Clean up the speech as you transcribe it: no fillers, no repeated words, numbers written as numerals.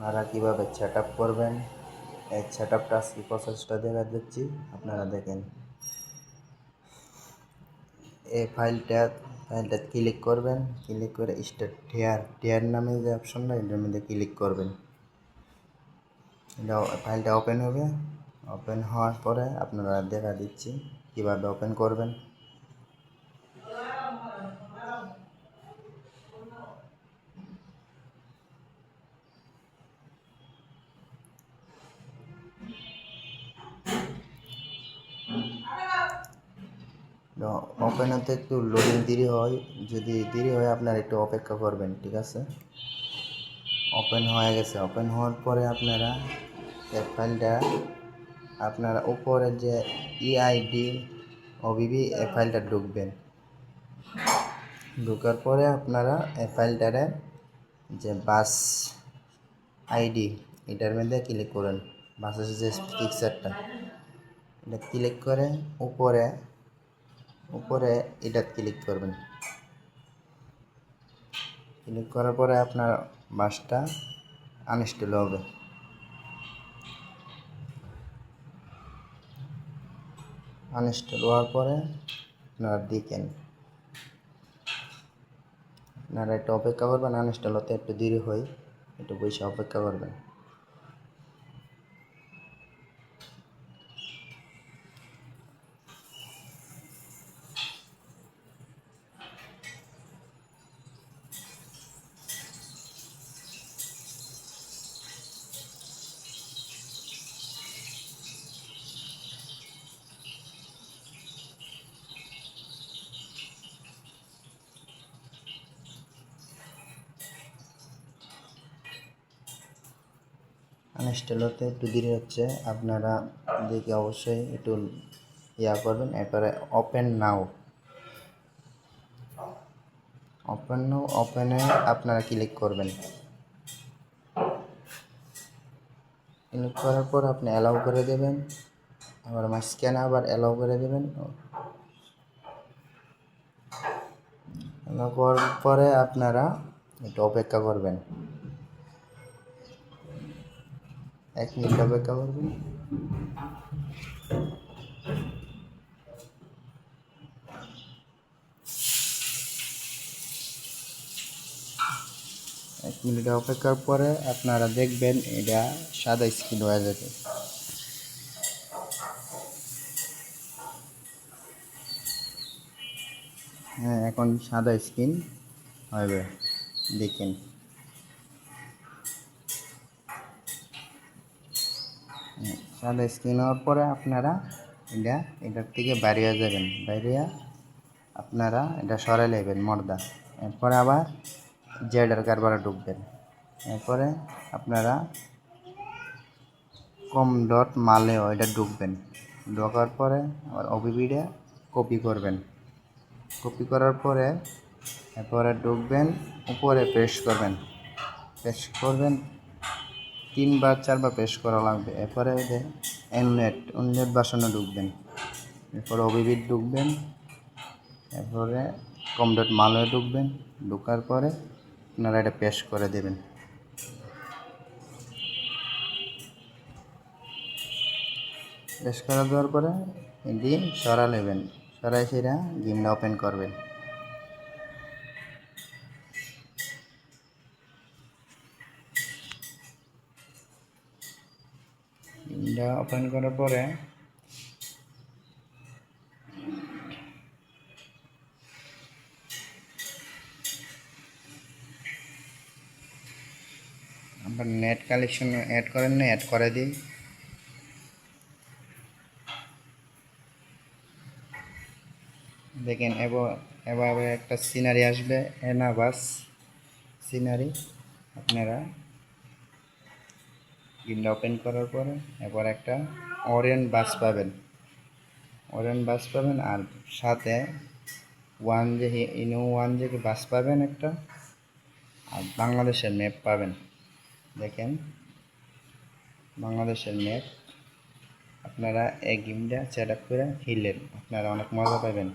আপনারা কীভাবে set up করবেন এই সেট আপটা আজকে প্রসেসটা দেখা দিচ্ছি, আপনারা দেখেন। এই ফাইলটা ক্লিক করবেন, ক্লিক করে স্টার্ট টিয়ার নামে যে অপশনটা এটার মধ্যে ক্লিক করবেন। ফাইলটা ওপেন হবে। ওপেন হওয়ার পরে আপনারা দেখা দিচ্ছি কীভাবে ওপেন করবেন। ওপেন হতে একটু লোডিং দেরি হয়, যদি দেরি হয় আপনারা একটু অপেক্ষা করবেন, ঠিক আছে। ওপেন হয়ে গেছে। ওপেন হওয়ার পরে আপনারা এই ফাইলটা আপনারা উপরের যে ইআইডি ওবিবি এই ফাইলটা ঢুকবেন। ঢোকার পরে আপনারা এই ফাইলটারে যে বাস আইডি এটার মধ্যে ক্লিক করেন। বাসের যে পিকচারটা এটা ক্লিক করে উপরে এটা ক্লিক করবেন। ক্লিক করার পরে আপনার বাসটা আনইনস্টল হবে। আনইনস্টল হওয়ার পরে আপনারা দেখেন, আপনারা একটু অপেক্ষা করবেন। আনইনস্টল হতে একটু দেরি হয়, একটু বসে অপেক্ষা করবেন। আনইনস্টল হতে একটু দেরি হচ্ছে, আপনারা দেখে অবশ্যই একটু করবেন। এরপরে ওপেনে আপনারা ক্লিক করবেন। ক্লিক করার পর আপনি অ্যালাউ করে দেবেন। আবার মাঝখানে আবার অ্যালাউ করে দেবেন। অ্যালাউ করার পরে আপনারা একটু অপেক্ষা করবেন, 1 মিনিট অপেক্ষা করবেন। এক মিনিট অপেক্ষার পরে আপনারা দেখবেন এটা সাদা স্ক্রিন হয়ে যাবে। হ্যাঁ, এখন সাদা স্ক্রিন হবে, দেখেন। সাদা স্ক্রিন হওয়ার পরে আপনারা এটার থেকে বাইরে যাবেন। বাইরে আপনারা এটা সরাই নেবেন মর্দা। এরপরে আবার জেডার কারবারে ঢুকবেন। এরপরে আপনারা com.maleo এটা ঢুকবেন। ঢোকার পরে আবার ওবিবিটা কপি করবেন। কপি করার পরে এরপরে ঢুকবেন, উপরে পেস্ট করবেন 3 বার 4 বার পেস্ট করা লাগবে। এরপরে অননেট বাসনে ঢুকবেন। এরপরে ওবিবি ঢুকবেন। এরপরে com.maleo ঢুকবেন। ঢোকার পরে আপনারা এটা পেস্ট করে দেবেন। পেস্ট করে দেওয়ার পরে এটি সরা নেবেন। সরাই সেটা গেমটা ওপেন করবেন। গেমটা ওপেন করার পরে আমরা নেট কালেকশন অ্যাড করেন না, অ্যাড করে দিই। দেখেন এভাবে একটা সিনারি আসবে, এনাবাস সিনারি। আপনারা গেমটা ওপেন করার পরে এবার একটা অরেঞ্জ বাস পাবেন। আর সাথে ওয়ান যে বাস পাবেন একটা, আর বাংলাদেশের ম্যাপ পাবেন। দেখেন বাংলাদেশের ম্যাপ। আপনারা এই গেমটা সেট আপ করে খেললেন, আপনারা অনেক মজা পাবেন।